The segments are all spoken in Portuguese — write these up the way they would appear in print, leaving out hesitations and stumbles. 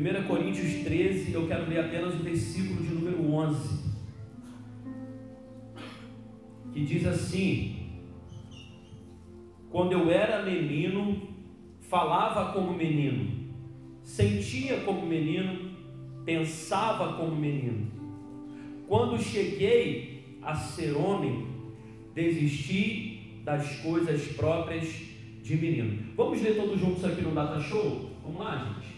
1 Coríntios 13, eu quero ler apenas o versículo de número 11, que diz assim: quando eu era menino, falava como menino, sentia como menino, pensava como menino. Quando cheguei a ser homem, desisti das coisas próprias de menino. Vamos ler todos juntos aqui no Data Show? Vamos lá, gente.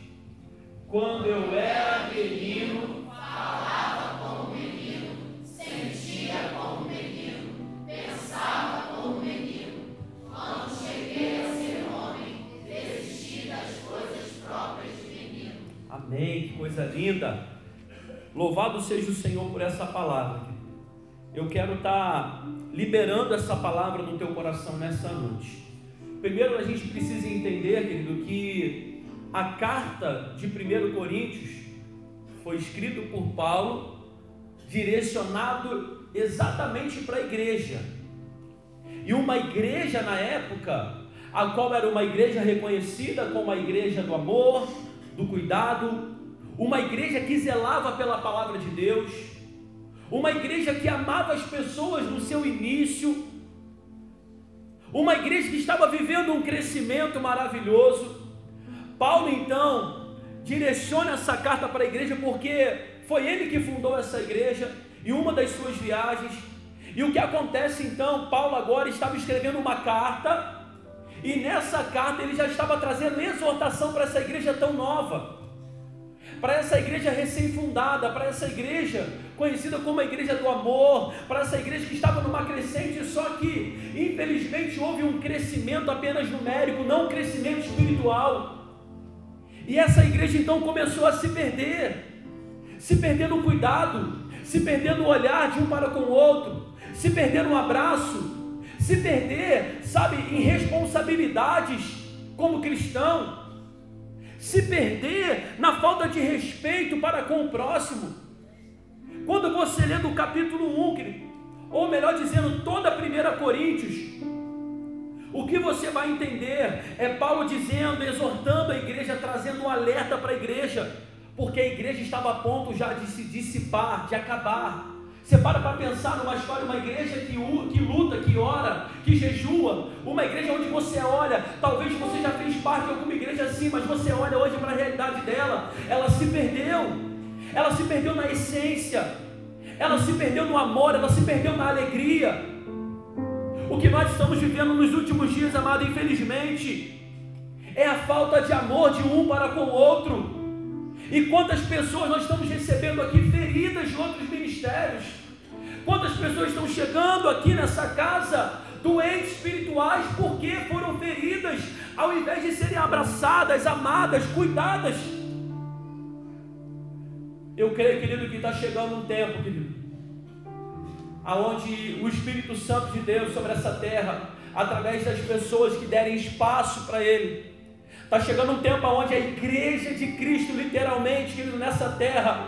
Quando eu era menino, falava como menino, sentia como menino, pensava como menino. Quando cheguei a ser homem, desisti das coisas próprias de menino. Amém, que coisa linda. Louvado seja o Senhor por essa palavra. Eu quero estar liberando essa palavra no teu coração nessa noite. Primeiro a gente precisa entender, querido, que a carta de 1 Coríntios foi escrita por Paulo, direcionado exatamente para a igreja. E uma igreja na época, a qual era uma igreja reconhecida como a igreja do amor, do cuidado, uma igreja que zelava pela palavra de Deus, uma igreja que amava as pessoas no seu início, uma igreja que estava vivendo um crescimento maravilhoso. Paulo então direciona essa carta para a igreja porque foi ele que fundou essa igreja em uma das suas viagens. E o que acontece então? Paulo agora estava escrevendo uma carta, e nessa carta ele já estava trazendo exortação para essa igreja tão nova, para essa igreja recém-fundada, para essa igreja conhecida como a igreja do amor, para essa igreja que estava numa crescente, só que infelizmente houve um crescimento apenas numérico, não um crescimento espiritual. E essa igreja então começou a se perder no cuidado, se perder no olhar de um para com o outro, se perder no abraço, se perder, sabe, em responsabilidades como cristão, se perder na falta de respeito para com o próximo. Quando você lê do capítulo 1, querido, ou melhor dizendo, toda a 1 Coríntios, o que você vai entender é Paulo dizendo, exortando a igreja, trazendo um alerta para a igreja, porque a igreja estava a ponto já de se dissipar, de acabar. Você para pensar numa história, uma igreja que luta, que ora, que jejua, uma igreja onde você olha, talvez você já fez parte de alguma igreja assim, mas você olha hoje para a realidade dela, ela se perdeu na essência, ela se perdeu no amor, ela se perdeu na alegria. O que nós estamos vivendo nos últimos dias, amado, infelizmente, é a falta de amor de um para com o outro. E quantas pessoas nós estamos recebendo aqui feridas de outros ministérios? Quantas pessoas estão chegando aqui nessa casa doentes espirituais porque foram feridas, ao invés de serem abraçadas, amadas, cuidadas? Eu creio, querido, que está chegando um tempo, querido, aonde o Espírito Santo de Deus sobre essa terra, através das pessoas que derem espaço para Ele, está chegando um tempo onde a igreja de Cristo, literalmente, querido, nessa terra,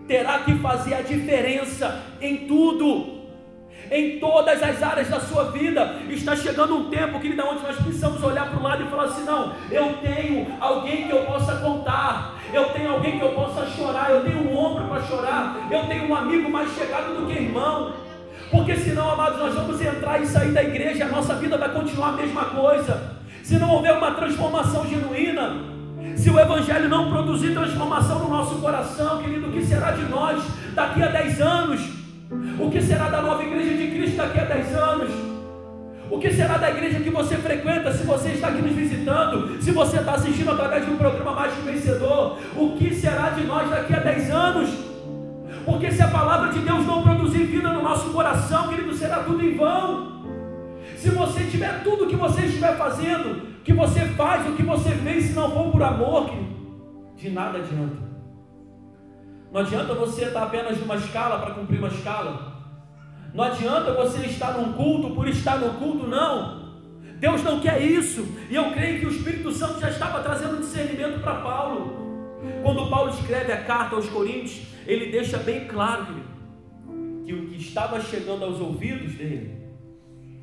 terá que fazer a diferença em tudo, em todas as áreas da sua vida. Está chegando um tempo, querido, onde nós precisamos olhar para o lado e falar assim: não, eu tenho alguém que eu possa contar, eu tenho alguém que eu possa chorar, eu tenho um ombro para chorar, eu tenho um amigo mais chegado do que irmão. Porque senão, amados, nós vamos entrar e sair da igreja, a nossa vida vai continuar a mesma coisa. Se não houver uma transformação genuína, se o Evangelho não produzir transformação no nosso coração, querido, o que será de nós daqui a 10 anos? O que será da nova igreja de Cristo daqui a 10 anos? O que será da igreja que você frequenta, se você está aqui nos visitando, se você está assistindo através de um programa Mais que Vencedor? O que será de nós daqui a 10 anos? Porque se a palavra de Deus não produzir vida no nosso coração, querido, será tudo em vão. Se você tiver tudo o que você estiver fazendo, o que você faz, o que você fez, se não for por amor, de nada adianta. Não adianta você estar apenas numa escala para cumprir uma escala. Não adianta você estar num culto por estar no culto, não. Deus não quer isso. E eu creio que o Espírito Santo já estava trazendo discernimento para Paulo. Quando Paulo escreve a carta aos Coríntios, ele deixa bem claro que o que estava chegando aos ouvidos dele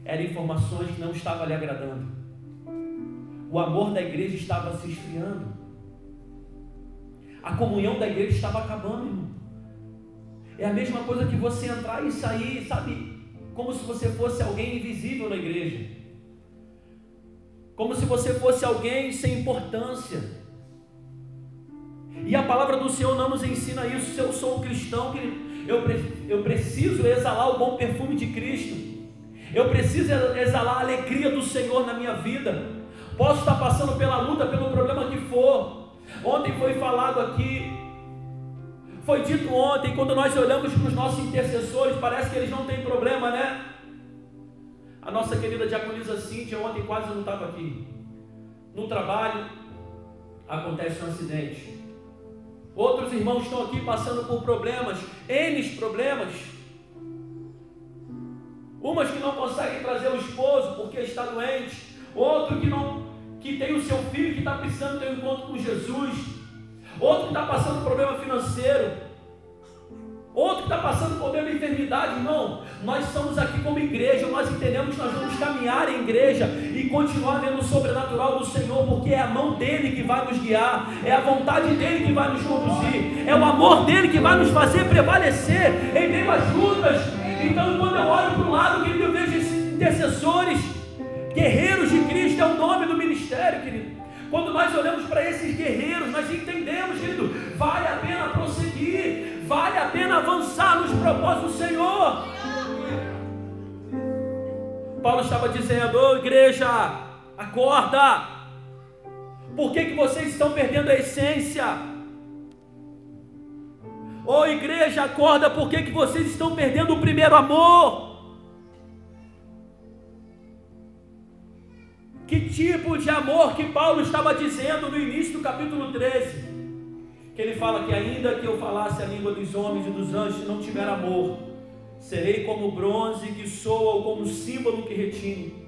eram informações que não estavam lhe agradando. O amor da igreja estava se esfriando. A comunhão da igreja estava acabando, irmão. É a mesma coisa que você entrar e sair, sabe? Como se você fosse alguém invisível na igreja. Como se você fosse alguém sem importância. E a palavra do Senhor não nos ensina isso. Se eu sou um cristão, eu preciso exalar o bom perfume de Cristo. Eu preciso exalar a alegria do Senhor na minha vida. Posso estar passando pela luta, pelo problema que for. Ontem foi falado aqui, foi dito ontem, quando nós olhamos para os nossos intercessores, parece que eles não têm problema, né? A nossa querida diaconisa Cíntia ontem quase não estava aqui. No trabalho, acontece um acidente. Outros irmãos estão aqui passando por problemas, N problemas. Umas que não conseguem trazer o esposo porque está doente. Outro que tem o seu filho que está precisando ter um encontro com Jesus. Outro que está passando problema financeiro. Outro que está passando problema de enfermidade. Irmão, nós estamos aqui como igreja. Nós entendemos que nós vamos caminhar em igreja e continuar vendo o sobrenatural do Senhor, porque é a mão dele que vai nos guiar, é a vontade dele que vai nos conduzir, é o amor dele que vai nos fazer prevalecer em meio às lutas. Então, quando eu olho para o lado, querido, eu vejo esses intercessores, guerreiros de Cristo, é o nome do ministério, querido. Quando nós olhamos para esses guerreiros, nós entendemos, querido, vale a pena prosseguir, vale a pena avançar nos propósitos do Senhor. Paulo estava dizendo: ô igreja, acorda. Por que vocês estão perdendo a essência? Ô igreja, acorda, por que vocês estão perdendo o primeiro amor? Que tipo de amor que Paulo estava dizendo no início do capítulo 13? Que ele fala que ainda que eu falasse a língua dos homens e dos anjos, se não tiver amor, serei como bronze que soa ou como símbolo que retine.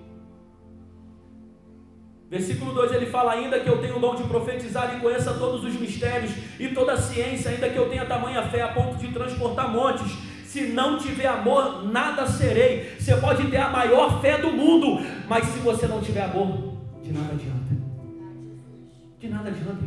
Versículo 2 ele fala: ainda que eu tenha o dom de profetizar e conheça todos os mistérios e toda a ciência, ainda que eu tenha tamanha fé a ponto de transportar montes, se não tiver amor, nada serei. Você pode ter a maior fé do mundo, mas se você não tiver amor, de nada adianta. De nada adianta.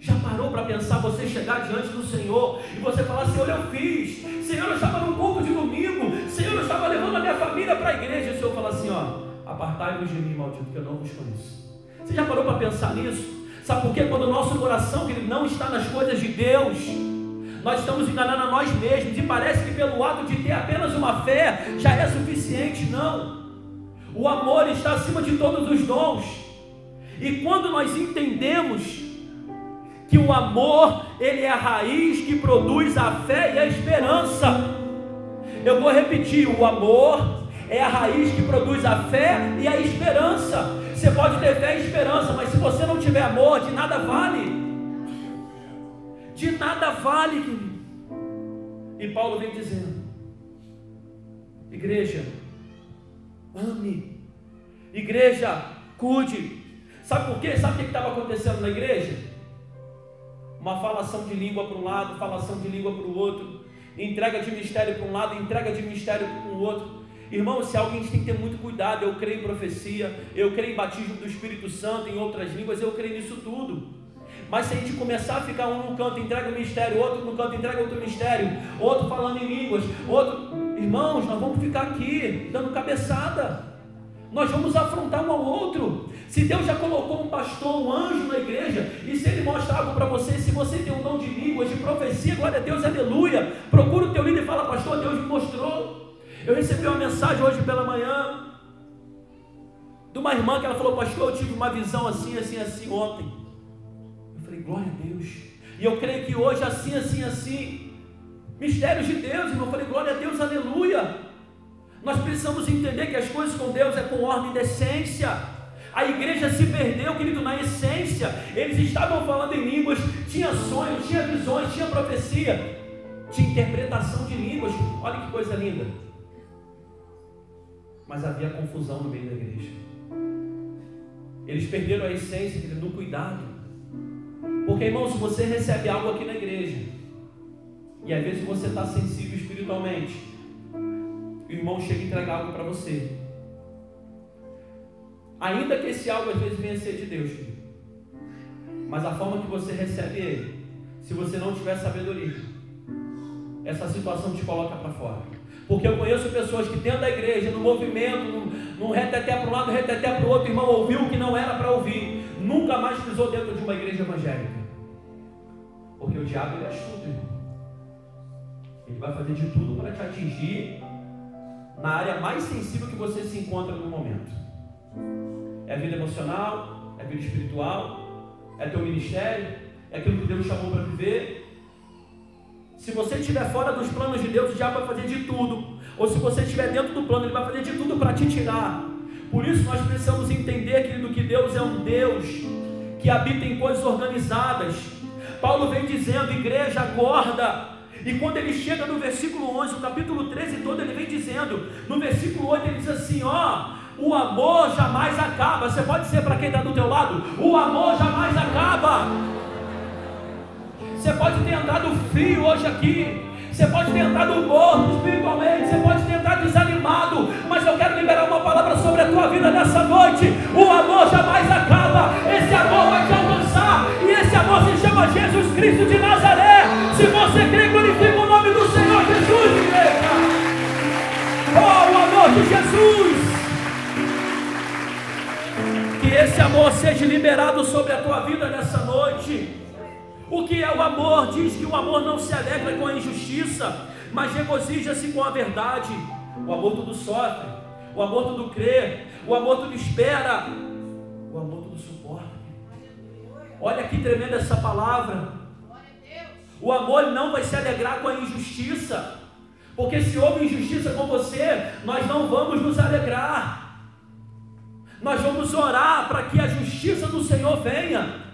Já parou para pensar você chegar diante do Senhor e você falar: Senhor, eu fiz, Senhor, eu estava no culto de domingo, Senhor, eu estava levando a minha família para a igreja, e o Senhor fala assim: ó, apartai-vos de mim, maldito, que eu não vos conheço. Você já parou para pensar nisso? Sabe por quê? Quando o nosso coração, ele não está nas coisas de Deus, nós estamos enganando a nós mesmos, e parece que pelo ato de ter apenas uma fé já é suficiente. Não, o amor está acima de todos os dons. E quando nós entendemos que o amor, ele é a raiz que produz a fé e a esperança, eu vou repetir: o amor é a raiz que produz a fé e a esperança. Você pode ter fé e esperança, mas se você não tiver amor, de nada vale. De nada vale, querido. E Paulo vem dizendo: igreja, ame. Igreja, cuide. Sabe por quê? Sabe o que estava acontecendo na igreja? Uma falação de língua para um lado, falação de língua para o outro, entrega de mistério para um lado, entrega de mistério para o outro. Irmão, se alguém tem que ter muito cuidado. Eu creio em profecia, eu creio em batismo do Espírito Santo, em outras línguas, eu creio nisso tudo. Mas se a gente começar a ficar um no canto entrega um mistério, outro no canto entrega outro mistério, outro falando em línguas, outro... Irmãos, nós vamos ficar aqui dando cabeçada. Nós vamos afrontar um ao outro. Se Deus já colocou um pastor, um anjo na igreja, e se ele mostra algo para você, se você tem um dom de línguas, de profecia, glória a Deus, aleluia, procura o teu líder e fala: pastor, Deus me mostrou. Eu recebi uma mensagem hoje pela manhã de uma irmã que ela falou: pastor, eu tive uma visão assim, assim, assim ontem. Eu falei: glória a Deus. E eu creio que hoje assim, assim, assim, mistérios de Deus, irmão. Eu falei: glória a Deus, aleluia. Nós precisamos entender que as coisas com Deus é com ordem de essência. A igreja se perdeu, querido, na essência. Eles estavam falando em línguas, tinha sonhos, tinha visões, tinha profecia, tinha interpretação de línguas. Olha que coisa linda. Mas havia confusão no meio da igreja. Eles perderam a essência, querido, do cuidado. Porque, irmão, se você recebe algo aqui na igreja, e às vezes você está sensível espiritualmente, o irmão chega e entrega algo para você, ainda que esse algo às vezes venha a ser de Deus, querido, mas a forma que você recebe ele se você não tiver sabedoria, essa situação te coloca para fora. Porque eu conheço pessoas que dentro da igreja, no movimento, num reteté para um lado, reteté para o outro, irmão, ouviu o que não era para ouvir, nunca mais pisou dentro de uma igreja evangélica. Porque o diabo, ele é astuto, irmão. Ele vai fazer de tudo para te atingir na área mais sensível que você se encontra no momento. É a vida emocional, é a vida espiritual, é teu ministério, é aquilo que Deus chamou para viver. Se você estiver fora dos planos de Deus, o diabo vai fazer de tudo. Ou se você estiver dentro do plano, ele vai fazer de tudo para te tirar. Por isso nós precisamos entender, querido, que Deus é um Deus que habita em coisas organizadas. Paulo vem dizendo, igreja, acorda. E quando ele chega no versículo 11, o capítulo 13 todo, ele vem dizendo, no versículo 8 ele diz assim, o amor jamais acaba. Você pode dizer para quem está do teu lado, o amor jamais acaba. Você pode ter andado frio hoje aqui, você pode ter andado morto espiritualmente, você pode ter andado desanimado, mas eu quero liberar uma palavra sobre a tua vida nessa noite. O amor jamais acaba, esse amor vai te alcançar, e esse amor se chama Jesus Cristo de Nazaré. Se você crê, glorifica o nome do Senhor Jesus, igreja. Oh, o amor de Jesus. Que esse amor seja liberado sobre a tua vida nessa noite. O que é o amor? Diz que o amor não se alegra com a injustiça, mas regozija-se com a verdade. O amor tudo sofre, o amor tudo crê, o amor tudo espera, o amor tudo suporta. Olha que tremenda essa palavra. O amor não vai se alegrar com a injustiça, porque se houve injustiça com você, nós não vamos nos alegrar. Nós vamos orar para que a justiça do Senhor venha.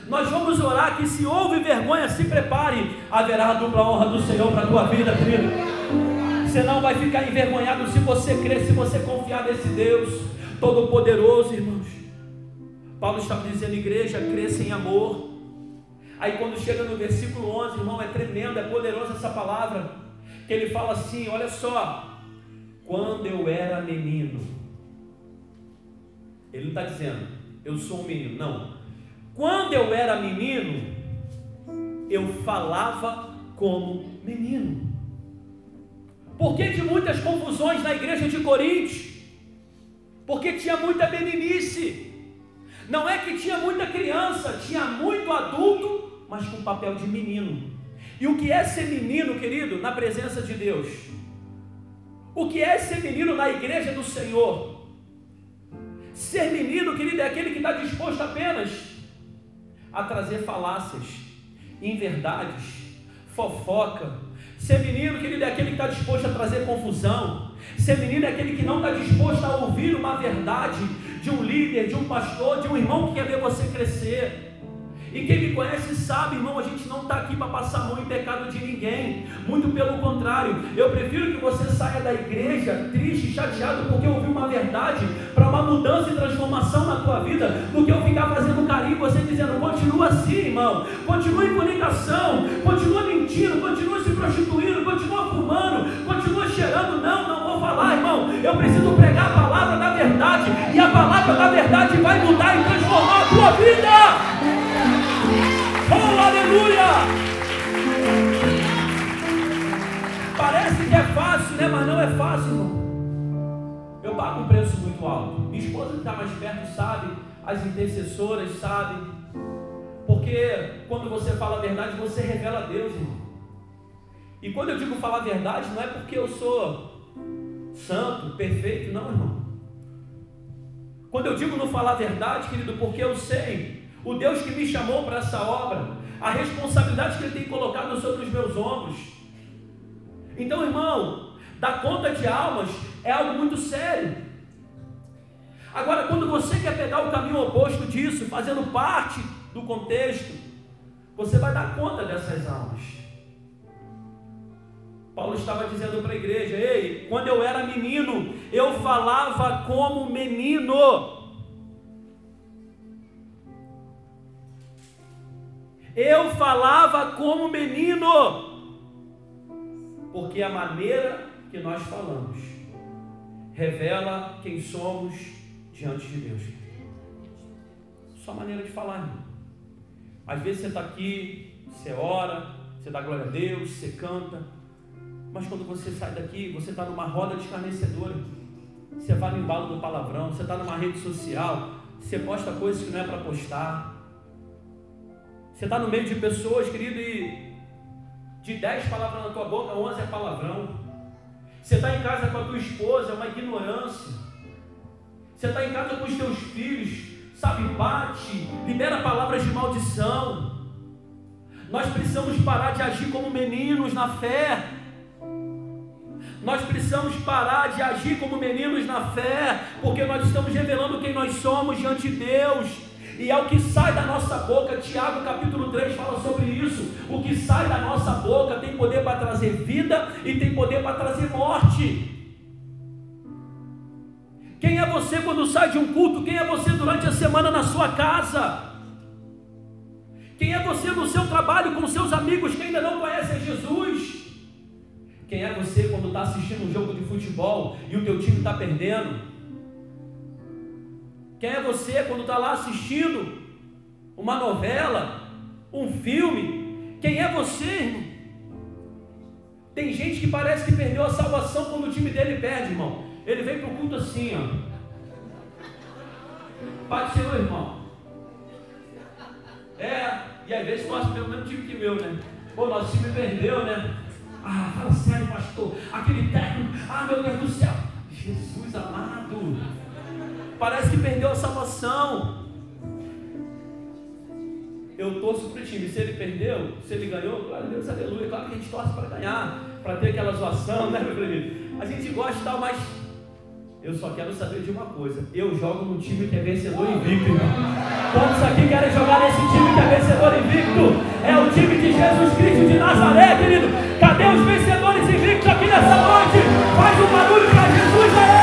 Nós vamos orar que se houve vergonha, se prepare, haverá a dupla honra do Senhor para a tua vida, querido. Você não vai ficar envergonhado se você crer, se você confiar nesse Deus Todo-Poderoso, irmãos. Paulo estava dizendo, igreja, cresça em amor. Aí quando chega no versículo 11, irmão, é tremendo, é poderosa essa palavra, que ele fala assim, olha só, quando eu era menino, ele não está dizendo, eu sou um menino, não. Quando eu era menino, eu falava como menino. Por que de muitas confusões na igreja de Coríntios? Porque tinha muita meninice. Não é que tinha muita criança, tinha muito adulto, mas com papel de menino. E o que é ser menino, querido, na presença de Deus? O que é ser menino na igreja do Senhor? Ser menino, querido, é aquele que está disposto apenas a trazer falácias, inverdades, fofoca. Ser menino, querido, é aquele que está disposto a trazer confusão. Ser menino é aquele que não está disposto a ouvir uma verdade de um líder, de um pastor, de um irmão que quer ver você crescer. E quem me conhece sabe, irmão, a gente não está aqui para passar a mão em pecado de ninguém. Muito pelo contrário, eu prefiro que você saia da igreja triste, chateado, porque ouviu uma verdade para uma mudança e transformação na tua vida, do que eu ficar fazendo carinho, você dizendo, continua assim, irmão, continua em fornicação, continua mentindo, continua se prostituindo, continua fumando, continua cheirando. Não vou falar, irmão, eu preciso pregar a palavra da verdade, e a palavra da verdade vai mudar e transformar a tua vida. Oh, aleluia! Parece que é fácil, né? Mas não é fácil, irmão. Eu pago um preço muito alto. Minha esposa que está mais perto sabe, as intercessoras sabem. Porque quando você fala a verdade, você revela a Deus, irmão. E quando eu digo falar a verdade, não é porque eu sou santo, perfeito, não, irmão. Quando eu digo não falar a verdade, querido, porque eu sei o Deus que me chamou para essa obra, a responsabilidade que Ele tem colocado sobre os meus ombros. Então, irmão, dar conta de almas é algo muito sério. Agora, quando você quer pegar o caminho oposto disso, fazendo parte do contexto, você vai dar conta dessas almas. Paulo estava dizendo para a igreja, ei, quando eu era menino, eu falava como menino. Eu falava como menino, porque a maneira que nós falamos revela quem somos diante de Deus. Só maneira de falar, irmão. Às vezes você está aqui você ora, você dá glória a Deus, você canta, mas quando você sai daqui, você está numa roda de escarnecedora, você vai no embalo do palavrão, você está numa rede social, você posta coisas que não é para postar, você está no meio de pessoas, querido, e de 10 palavras na tua boca, 11 é palavrão. Você está em casa com a tua esposa, é uma ignorância. Você está em casa com os teus filhos, sabe, bate, libera palavras de maldição. Nós precisamos parar de agir como meninos na fé. Nós precisamos parar de agir como meninos na fé, porque nós estamos revelando quem nós somos diante de Deus. E é o que sai da nossa boca. Tiago capítulo 3 fala sobre isso. O que sai da nossa boca tem poder para trazer vida e tem poder para trazer morte. Quem é você quando sai de um culto? Quem é você durante a semana na sua casa? Quem é você no seu trabalho com seus amigos que ainda não conhecem Jesus? Quem é você quando está assistindo um jogo de futebol e o teu time está perdendo? Quem é você quando está lá assistindo uma novela, um filme? Quem é você, irmão? Tem gente que parece que perdeu a salvação quando o time dele perde, irmão. Ele vem para o culto assim, ó. Pai do Senhor, irmão. E às vezes torce pelo mesmo time que meu, né? Pô, nosso time perdeu, né? Ah, fala sério, pastor. Aquele técnico, meu Deus do céu. Jesus amado. Parece que perdeu a salvação. Eu torço para o time. Se ele perdeu, se ele ganhou, glória a Deus, aleluia. Claro que a gente torce para ganhar, para ter aquela zoação, né, meu querido? A gente gosta e tal, mas eu só quero saber de uma coisa: eu jogo num time que é vencedor invicto, irmão. Quantos aqui querem jogar nesse time que é vencedor invicto? É o time de Jesus Cristo de Nazaré, querido. Cadê os vencedores invictos aqui nessa noite? Faz um barulho para Jesus aí!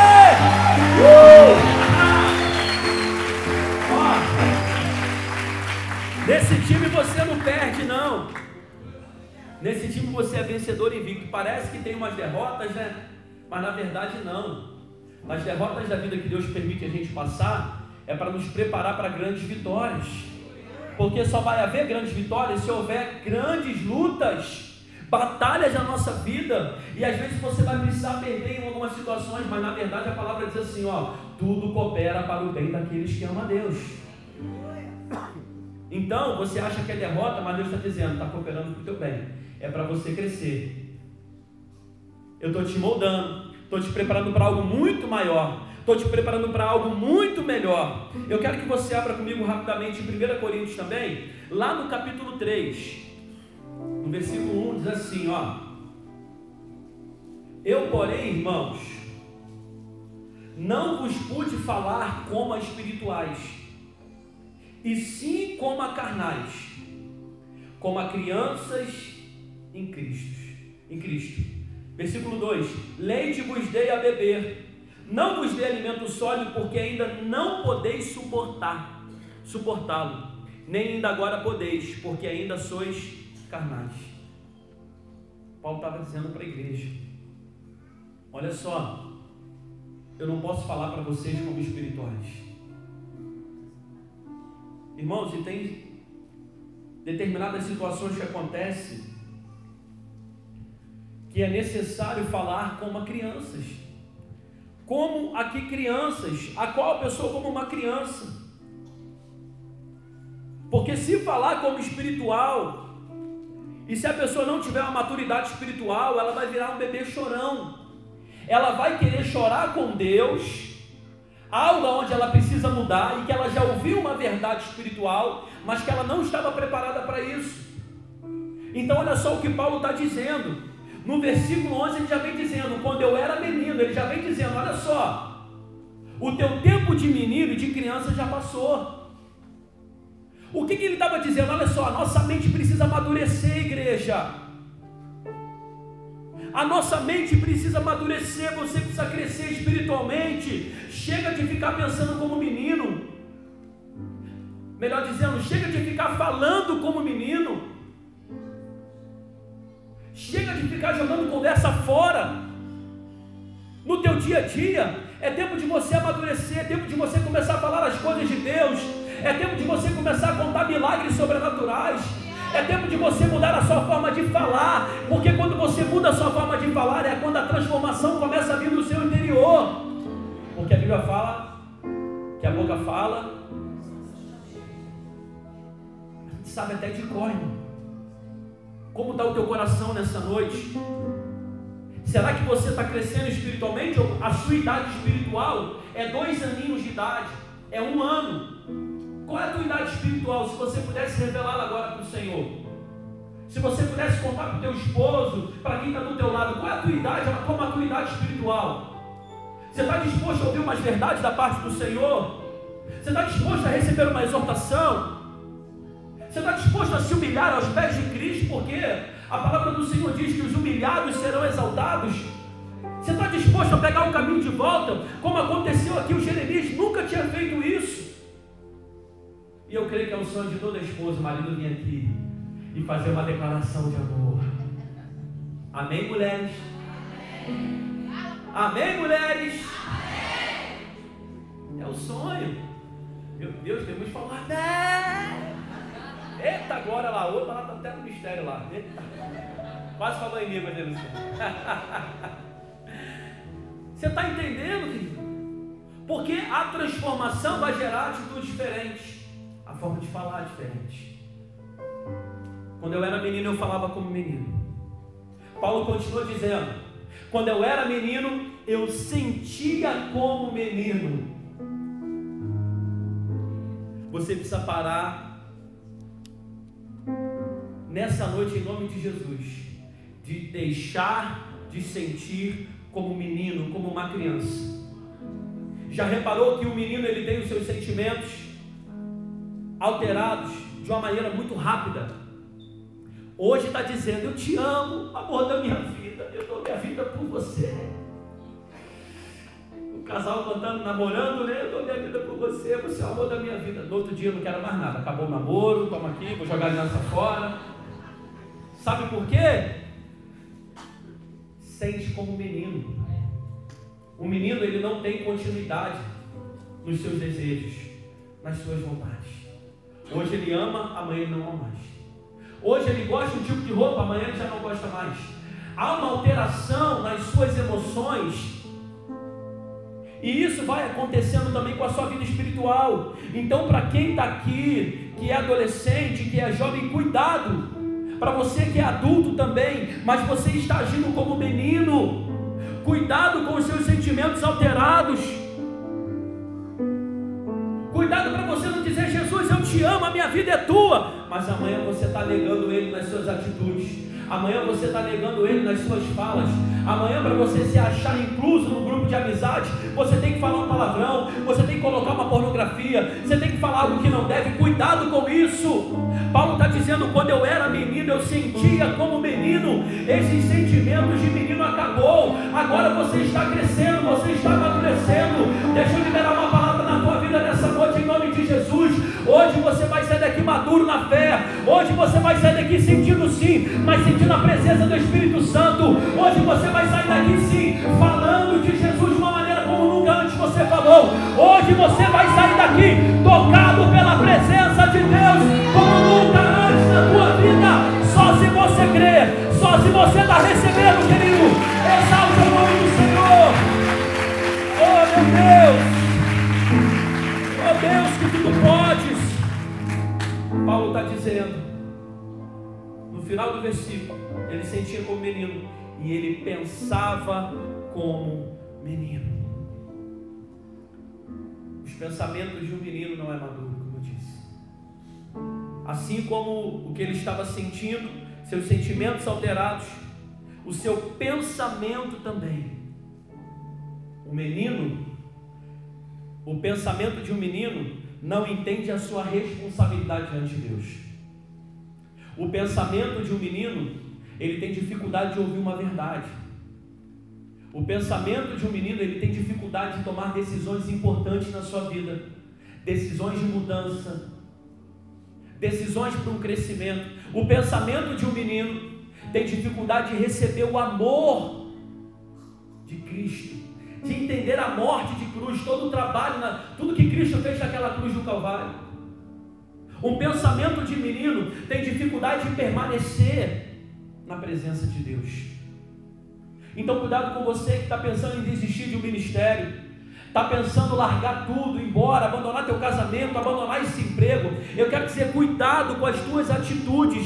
Nesse time você não perde, não. Nesse time você é vencedor invicto. Parece que tem umas derrotas, né? Mas na verdade não. As derrotas da vida que Deus permite a gente passar é para nos preparar para grandes vitórias. Porque só vai haver grandes vitórias se houver grandes lutas, batalhas na nossa vida. E às vezes você vai precisar perder em algumas situações, mas na verdade a palavra diz assim, ó: tudo coopera para o bem daqueles que amam a Deus. Então, você acha que é derrota, mas Deus está dizendo, está cooperando para o teu bem. É para você crescer. Eu estou te moldando, estou te preparando para algo muito maior, estou te preparando para algo muito melhor. Eu quero que você abra comigo rapidamente em 1 Coríntios também, lá no capítulo 3, no versículo 1, diz assim, ó: eu, porém, irmãos, não vos pude falar como a espirituais, e sim como a carnais, como a crianças em Cristo. Versículo 2: leite vos dei a beber, não vos dei alimento sólido, porque ainda não podeis suportá-lo, nem ainda agora podeis, porque ainda sois carnais. Paulo estava dizendo para a igreja: olha só, eu não posso falar para vocês como espirituais. Irmãos, e tem determinadas situações que acontecem que é necessário falar como a crianças. Como aqui crianças, a qual a pessoa como uma criança. Porque se falar como espiritual, e se a pessoa não tiver uma maturidade espiritual, ela vai virar um bebê chorão. Ela vai querer chorar com Deus, algo onde ela precisa mudar, e que ela já ouviu uma verdade espiritual, mas que ela não estava preparada para isso. Então olha só o que Paulo está dizendo. No versículo 11 ele já vem dizendo, quando eu era menino, ele já vem dizendo, olha só, o teu tempo de menino e de criança já passou. O que ele estava dizendo? Olha só, a nossa mente precisa amadurecer, igreja. A nossa mente precisa amadurecer, você precisa crescer espiritualmente. Chega de ficar pensando como menino. Melhor dizendo, chega de ficar falando como menino. Chega de ficar jogando conversa fora. No teu dia a dia, é tempo de você amadurecer, é tempo de você começar a falar as coisas de Deus. É tempo de você começar a contar milagres sobrenaturais. É tempo de você mudar a sua forma de falar, porque quando você muda a sua forma de falar, é quando a transformação começa a vir do seu interior. Porque a Bíblia fala que a boca fala, a gente sabe até de cor, irmão. Como está o teu coração nessa noite? Será que você está crescendo espiritualmente? Ou a sua idade espiritual é 2 aninhos de idade? É 1 ano? Qual é a tua idade espiritual? Se você pudesse revelá-la agora para o Senhor. Se você pudesse contar para o teu esposo, para quem está do teu lado, qual é a tua idade, a tua maturidade espiritual? Você está disposto a ouvir umas verdades da parte do Senhor? Você está disposto a receber uma exortação? Você está disposto a se humilhar aos pés de Cristo? Porque a palavra do Senhor diz que os humilhados serão exaltados. Você está disposto a pegar o caminho de volta? Como aconteceu aqui, o Jeremias nunca tinha feito isso. E eu creio que é o sonho de toda esposa, o marido vir aqui e fazer uma declaração de amor. Amém, mulheres? Amém, amém, mulheres? Amém. É o sonho. Meu Deus, temos que falar amém. Eita, agora lá, outra lá está até no mistério lá. Eita. Quase falou em língua, Deus. Você está entendendo, querido? Porque a transformação vai gerar atitudes diferentes. A forma de falar é diferente. Quando eu era menino, eu falava como menino. Paulo continua dizendo: quando eu era menino, eu sentia como menino. Você precisa parar nessa noite, em nome de Jesus, de deixar de sentir como menino, como uma criança. Já reparou que o menino, ele tem os seus sentimentos alterados de uma maneira muito rápida? Hoje está dizendo: eu te amo, amor da minha vida, eu dou minha vida por você. O casal cantando, namorando, né? Eu dou minha vida por você, você é o amor da minha vida. No outro dia eu não quero mais nada, acabou o namoro, toma aqui, vou jogar a aliança fora. Sabe por quê? Sente como menino. O menino, ele não tem continuidade nos seus desejos, nas suas vontades. Hoje ele ama, amanhã ele não ama mais. Hoje ele gosta de um tipo de roupa, amanhã ele já não gosta mais. Há uma alteração nas suas emoções. E isso vai acontecendo também com a sua vida espiritual. Então, para quem está aqui, que é adolescente, que é jovem, cuidado. Para você que é adulto também, mas você está agindo como menino. Cuidado com os seus sentimentos alterados. Cuidado para você não dizer: Jesus, eu te amo, a minha vida é tua. Mas amanhã você está negando Ele nas suas atitudes. Amanhã você está negando Ele nas suas falas. Amanhã, para você se achar incluso no grupo de amizade, você tem que falar um palavrão, você tem que colocar uma pornografia, você tem que falar algo que não deve. Cuidado com isso. Paulo está dizendo: quando eu era menino, eu sentia como menino. Esses sentimentos de menino acabou. Agora você está crescendo, você está amadurecendo. Deixa eu liberar uma palavra na tua vida nessa noite, em nome de Jesus. Hoje você vai sair daqui maduro na fé. Hoje você vai sair daqui sentindo sim, mas sentindo a presença do Espírito Santo. Hoje você vai sair daqui sim, falando de Jesus de uma maneira como nunca antes você falou. Hoje você vai sair daqui tocado pela presença de Deus como nunca antes na tua vida. Só se você crer, só se você está recebendo, querido. Exalte o nome do Senhor. Oh meu Deus, oh Deus, que tudo podes. Paulo está dizendo, no final do versículo, ele sentia como menino e ele pensava como menino. Os pensamentos de um menino não é maduro, como eu disse. Assim como o que ele estava sentindo, seus sentimentos alterados, o seu pensamento também. O menino, o pensamento de um menino não entende a sua responsabilidade diante de Deus. O pensamento de um menino, ele tem dificuldade de ouvir uma verdade. O pensamento de um menino, ele tem dificuldade de tomar decisões importantes na sua vida, decisões de mudança, decisões para um crescimento. O pensamento de um menino tem dificuldade de receber o amor de Cristo, de entender a morte de cruz, todo o trabalho, tudo que Cristo fez naquela cruz do Calvário. Um pensamento de menino tem dificuldade de permanecer na presença de Deus. Então cuidado com você que está pensando em desistir de um ministério, está pensando em largar tudo, ir embora, abandonar teu casamento, abandonar esse emprego. Eu quero dizer, cuidado com as tuas atitudes.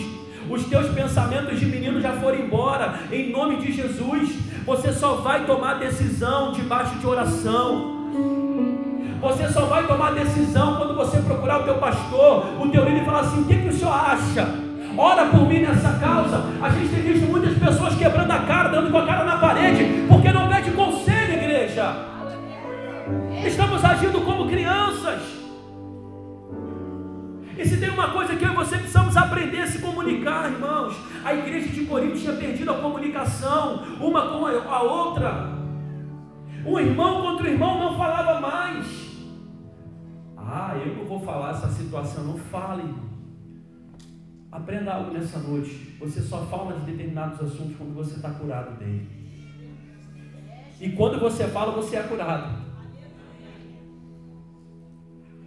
Os teus pensamentos de menino já foram embora, em nome de Jesus. Você só vai tomar decisão debaixo de oração. Você só vai tomar decisão quando você procurar o teu pastor, o teu líder, e falar assim: o que o senhor acha? Ora por mim nessa causa. A gente tem visto muitas pessoas quebrando a cara, dando com a cara na parede, porque não pede conselho, igreja. Estamos agindo como crianças. E se tem uma coisa que eu e você precisamos aprender a se comunicar, irmãos. A igreja de Corinto tinha perdido a comunicação uma com a outra. Um irmão contra o irmão não falava mais. Eu não vou falar essa situação. Não fale. Aprenda algo nessa noite. Você só fala de determinados assuntos quando você está curado dele. E quando você fala, você é curado.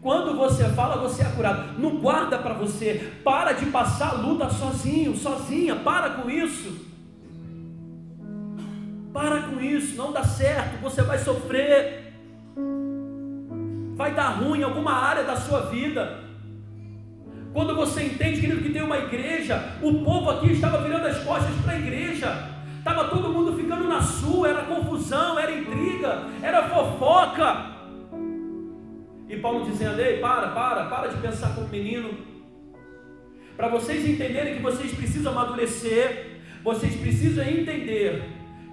Quando você fala, você é curado. Não guarda para você. Para de passar a luta sozinho, sozinha. Para com isso. Para com isso. Não dá certo. Você vai sofrer. Vai dar ruim em alguma área da sua vida. Quando você entende, querido, que tem uma igreja, o povo aqui estava virando as costas para a igreja. Estava todo mundo ficando na sua. Era confusão, era intriga, era fofoca. E Paulo dizendo: ei, para de pensar como menino. Para vocês entenderem que vocês precisam amadurecer, vocês precisam entender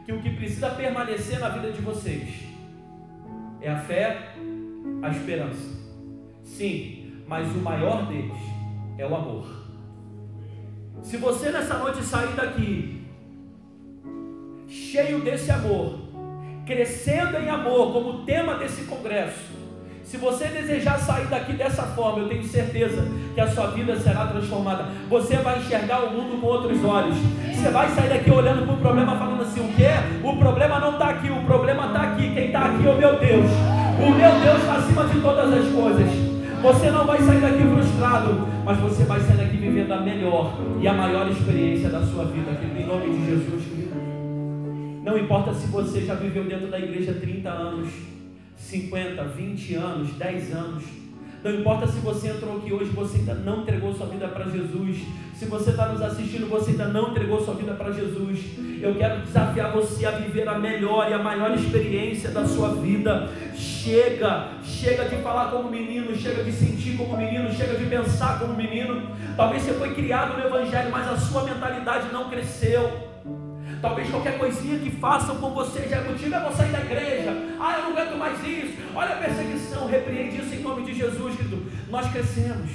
que o que precisa permanecer na vida de vocês é a fé, a esperança. Sim, mas o maior deles é o amor. Se você nessa noite sair daqui cheio desse amor, crescendo em amor como tema desse congresso, se você desejar sair daqui dessa forma, eu tenho certeza que a sua vida será transformada. Você vai enxergar o mundo com outros olhos. Você vai sair daqui olhando para o problema, falando assim: o quê? O problema não está aqui, o problema está aqui. Quem está aqui é o meu Deus. O meu Deus está acima de todas as coisas. Você não vai sair daqui frustrado, mas você vai sair daqui vivendo a melhor e a maior experiência da sua vida, querido, em nome de Jesus, querido. Não importa se você já viveu dentro da igreja 30 anos, 50, 20 anos, 10 anos. Não importa se você entrou aqui hoje, você ainda não entregou sua vida para Jesus. Se você está nos assistindo, você ainda não entregou sua vida para Jesus. Eu quero desafiar você a viver a melhor e a maior experiência da sua vida. Chega de falar como menino, chega de sentir como menino, chega de pensar como menino. Talvez você foi criado no Evangelho, mas a sua mentalidade não cresceu. Talvez qualquer coisinha que façam com você já é motivo: eu vou sair da igreja, eu não aguento mais isso, olha a perseguição. Repreende isso em nome de Jesus, querido. Nós crescemos.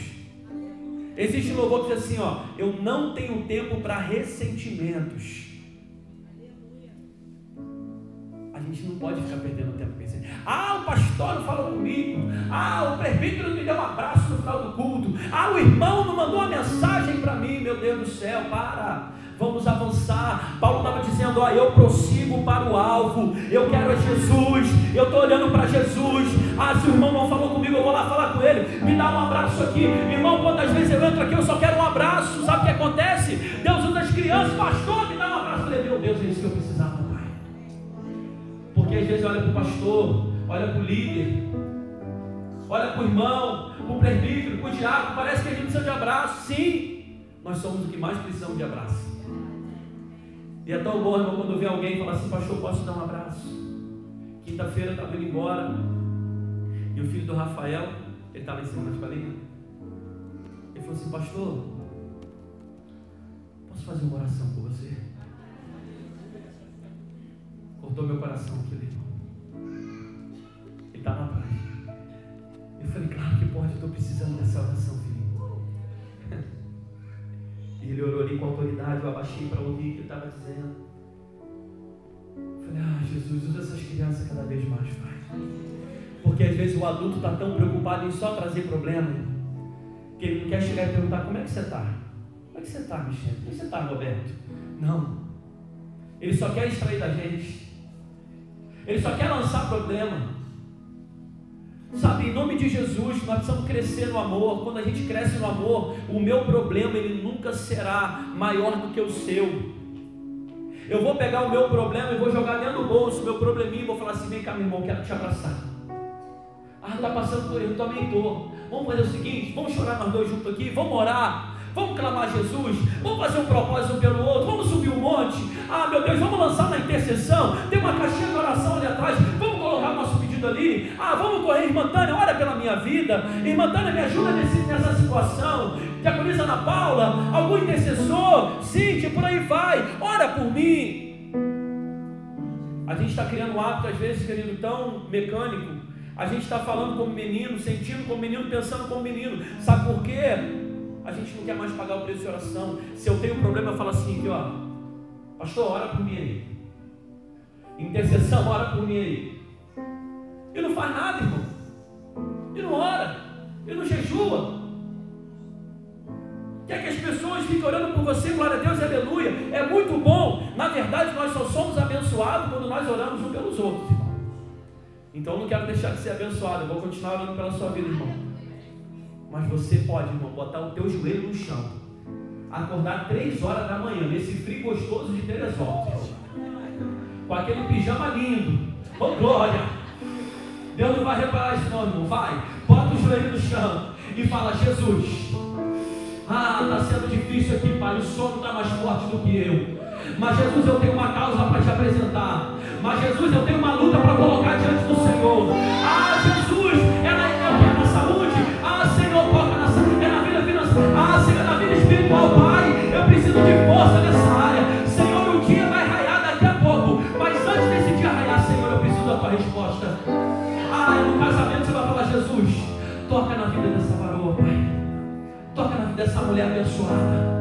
Existe um louvor que diz assim: eu não tenho tempo para ressentimentos. A gente não pode ficar perdendo tempo pensando: o pastor não falou comigo, o presbítero não me deu um abraço no final do culto, o irmão não mandou uma mensagem para mim. Meu Deus do céu, para. Vamos avançar. Paulo estava dizendo: eu prossigo para o alvo. Eu quero Jesus. Eu estou olhando para Jesus. Se o irmão não falou comigo, eu vou lá falar com ele. Me dá um abraço aqui. Irmão, quantas vezes eu entro aqui, eu só quero um abraço. Sabe o que acontece? Deus usa as crianças: pastor, me dá um abraço. Eu falei: meu Deus, é isso que eu precisava, pai. Porque às vezes olha para o pastor, olha para o líder, olha para o irmão, para o presbítero, para o diácono, parece que a gente precisa de abraço. Sim, nós somos o que mais precisamos de abraço. E é tão bom, irmão, quando vê alguém e fala assim: pastor, posso dar um abraço? Quinta-feira eu estava indo embora, e o filho do Rafael, ele estava em cima da escalinha, ele falou assim: pastor, posso fazer uma oração por você? Cortou meu coração aquele irmão. Ele estava atrás. Eu falei: claro que pode, eu estou precisando dessa oração, filho. E ele orou ali com autoridade. Eu abaixei para ouvir o que ele estava dizendo. Eu falei: Jesus, usa essas crianças cada vez mais, pai. Porque às vezes o adulto está tão preocupado em só trazer problema, que ele não quer chegar e perguntar: como é que você está? Como é que você está, Michel? Como é que você está, Roberto? Não. Ele só quer extrair da gente. Ele só quer lançar problema. Sabe, em nome de Jesus, nós precisamos crescer no amor. Quando a gente cresce no amor, o meu problema, ele nunca será maior do que o seu. Eu vou pegar o meu problema e vou jogar dentro do bolso, meu probleminha, e vou falar assim: vem cá, meu irmão, quero te abraçar. Está passando por isso, eu também estou. Vamos fazer o seguinte, vamos chorar nós dois juntos aqui, vamos orar. Vamos clamar a Jesus, vamos fazer um propósito um pelo outro, vamos subir um monte. Meu Deus, vamos lançar na intercessão. Tem uma caixinha de oração ali atrás, vamos colocar nosso pedido ali. Vamos correr, irmã Tânia, ora pela minha vida. Irmã Tânia, me ajuda nessa situação. Diaconisa Ana Paula, algum intercessor, Cíntia, por aí vai, ora por mim. A gente está criando um hábito, às vezes, querido, tão mecânico. A gente está falando como menino, sentindo como menino, pensando como menino. Sabe por quê? A gente não quer mais pagar o preço de oração. Se eu tenho um problema, eu falo assim, aqui, ó, pastor, ora por mim aí. Intercessão, ora por mim aí. E não faz nada, irmão. E não ora. E não jejua. Quer que as pessoas fiquem orando por você, glória a Deus, aleluia. É muito bom. Na verdade, nós só somos abençoados quando nós oramos uns pelos outros, irmão. Então eu não quero deixar de ser abençoado. Eu vou continuar orando pela sua vida, irmão. Mas você pode, irmão, botar o teu joelho no chão, acordar 3 horas da manhã, nesse frio gostoso de Teresópolis, com aquele pijama lindo, glória. Deus não vai reparar isso não, irmão. Vai, bota o joelho no chão e fala: Jesus, está sendo difícil aqui, Pai, o sono está mais forte do que eu. Mas Jesus, eu tenho uma causa para te apresentar. Mas Jesus, eu tenho uma luta para colocar diante do Senhor. Jesus, é na saúde. Senhor, toca na saúde, é na vida financeira. Senhor, na vida espiritual, Pai, eu preciso de força nessa área. Senhor, o dia vai raiar daqui a pouco. Mas antes desse dia raiar, Senhor, eu preciso da tua resposta. No casamento você vai falar: Jesus, toca na vida dessa varoa, Pai. Toca na vida dessa mulher abençoada.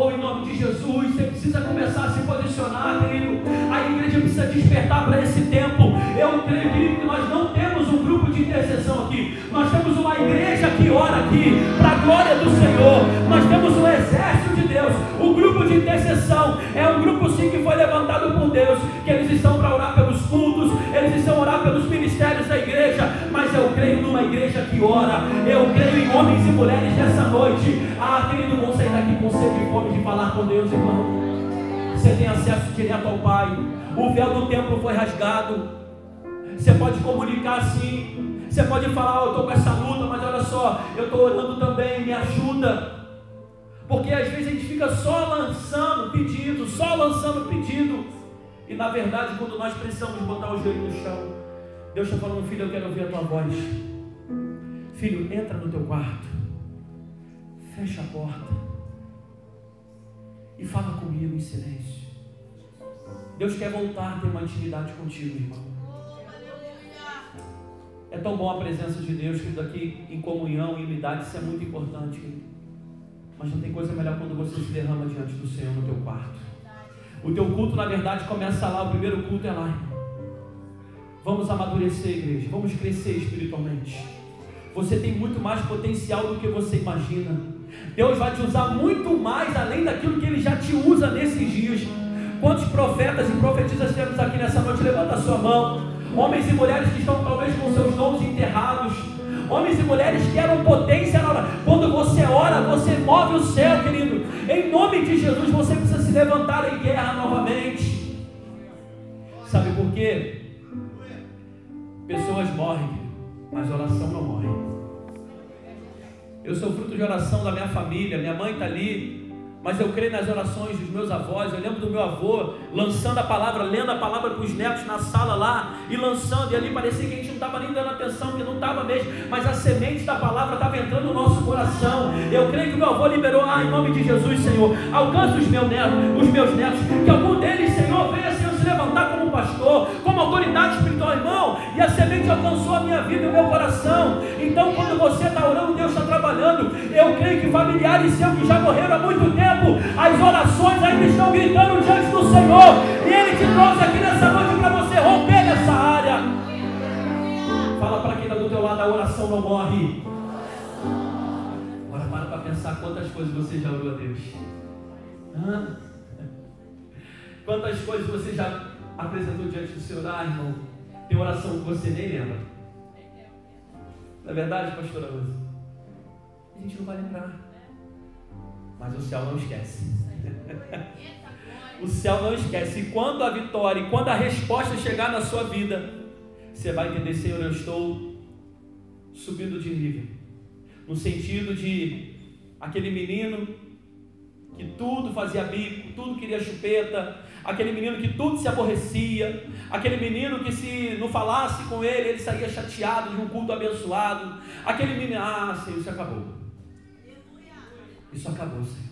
Em nome de Jesus, você precisa começar a se posicionar, querido. A igreja precisa despertar para esse tempo. Eu creio, querido, que nós não temos um grupo de intercessão aqui. Nós temos uma igreja que ora aqui, para a glória do Senhor. Nós temos um exército de Deus. O grupo de intercessão é um grupo sim que foi levantado por Deus, que eles estão para orar pelos cultos, eles estão a orar pelos ministérios da igreja. Mas eu creio numa igreja que ora. Eu creio em homens e mulheres nessa noite. Querido, vão sair daqui com sede e fome de falar com Deus, irmão. Você tem acesso direto ao Pai. O véu do templo foi rasgado. Você pode comunicar sim. Você pode falar: eu estou com essa luta, mas olha só, eu estou orando também, me ajuda. Porque às vezes a gente fica só lançando pedido, e na verdade, quando nós precisamos botar o joelho no chão, Deus está falando: filho, eu quero ouvir a tua voz. Filho, entra no teu quarto, fecha a porta e fala comigo em silêncio. Deus quer voltar a ter uma intimidade contigo, irmão. É tão bom a presença de Deus, querido, aqui em comunhão, em unidade. Isso é muito importante, querido. Mas não tem coisa melhor quando você se derrama diante do Senhor no teu quarto. O teu culto, na verdade, começa lá. O primeiro culto é lá, irmão. Vamos amadurecer, igreja. Vamos crescer espiritualmente. Você tem muito mais potencial do que você imagina. Deus vai te usar muito mais além daquilo que Ele já te usa nesses dias. Quantos profetas e profetisas temos aqui nessa noite? Levanta a sua mão. Homens e mulheres que estão talvez com seus dons enterrados. Homens e mulheres que eram potência na hora. Quando você ora, você move o céu, querido. Em nome de Jesus, você precisa se levantar em guerra novamente. Sabe por quê? Pessoas morrem, mas oração não morre. Eu sou fruto de oração da minha família. Minha mãe está ali, mas eu creio nas orações dos meus avós. Eu lembro do meu avô lançando a palavra, lendo a palavra para os netos na sala lá, e lançando, e ali parecia que a gente não estava nem dando atenção, que não estava mesmo, mas a semente da palavra estava entrando no nosso coração. Eu creio que o meu avô liberou: em nome de Jesus, Senhor, alcança os meus netos, que algum deles, Senhor, venha, Senhor, se levantar como pastor, como autoridade espiritual, irmão. E a semente alcançou a minha vida e o meu coração. Então, quando você está orando, Deus está trabalhando. Eu creio que familiares seus que já morreram há muito tempo, as orações ainda estão gritando diante do Senhor, e Ele te trouxe aqui nessa noite para você romper nessa área. Fala para quem está do teu lado: a oração não morre. Agora para pensar quantas coisas você já orou a Deus. Quantas coisas você já apresentou diante do Senhor. Irmão, tem oração que você nem lembra. Não é verdade, pastora Rosa? A gente não vai lembrar. Mas o céu não esquece. O céu não esquece. E quando a vitória, e quando a resposta chegar na sua vida, você vai entender: Senhor, eu estou subindo de nível. No sentido de aquele menino que tudo fazia bico, tudo queria chupeta, aquele menino que tudo se aborrecia, aquele menino que se não falasse com ele saía chateado de um culto abençoado, aquele menino, Senhor, isso acabou. Isso acabou, Senhor.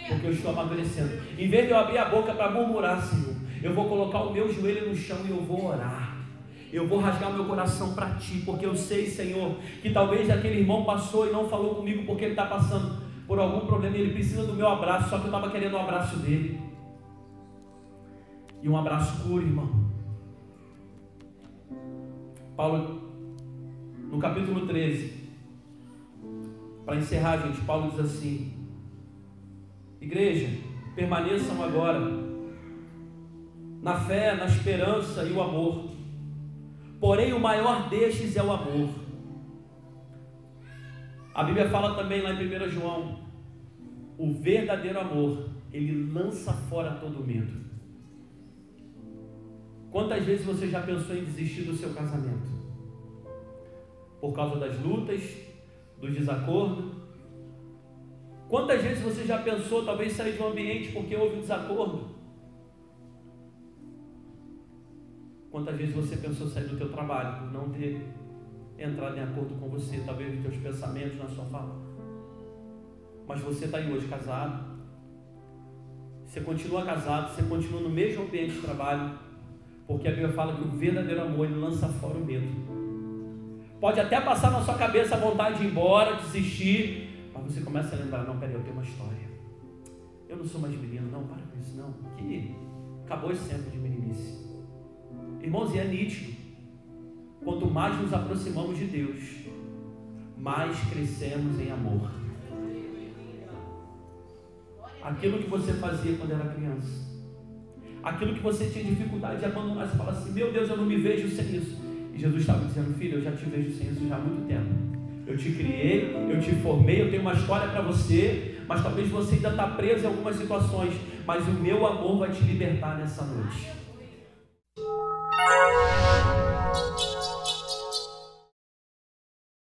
Porque eu estou amadurecendo. Em vez de eu abrir a boca para murmurar, Senhor, eu vou colocar o meu joelho no chão e eu vou orar. Eu vou rasgar o meu coração para Ti, porque eu sei, Senhor, que talvez aquele irmão passou e não falou comigo porque ele está passando por algum problema e ele precisa do meu abraço, só que eu estava querendo o abraço dele. E um abraço cura, irmão. Paulo, no capítulo 13, para encerrar, gente, Paulo diz assim: igreja, permaneçam agora na fé, na esperança e o amor. Porém, o maior destes é o amor. A Bíblia fala também lá em 1 João: o verdadeiro amor, ele lança fora todo medo. Quantas vezes você já pensou em desistir do seu casamento? Por causa das lutas, do desacordo? Quantas vezes você já pensou talvez sair de um ambiente porque houve um desacordo? Quantas vezes você pensou sair do teu trabalho por não ter entrado em acordo com você, talvez nos teus pensamentos, na sua fala? Mas você está aí hoje casado, você continua casado, você continua no mesmo ambiente de trabalho, porque a Bíblia fala que o verdadeiro amor, ele lança fora o medo. Pode até passar na sua cabeça a vontade de ir embora, desistir, mas você começa a lembrar: não, peraí, eu tenho uma história, eu não sou mais menino, não, para com isso, não, que acabou esse tempo de meninice. Irmãos, e é nítido, quanto mais nos aproximamos de Deus, mais crescemos em amor. Aquilo que você fazia quando era criança, aquilo que você tinha dificuldade de abandonar, você fala assim: meu Deus, eu não me vejo sem isso. E Jesus estava dizendo: filho, eu já te vejo sem isso já há muito tempo. Eu te criei, eu te formei, eu tenho uma história para você, mas talvez você ainda está preso em algumas situações, mas o meu amor vai te libertar nessa noite.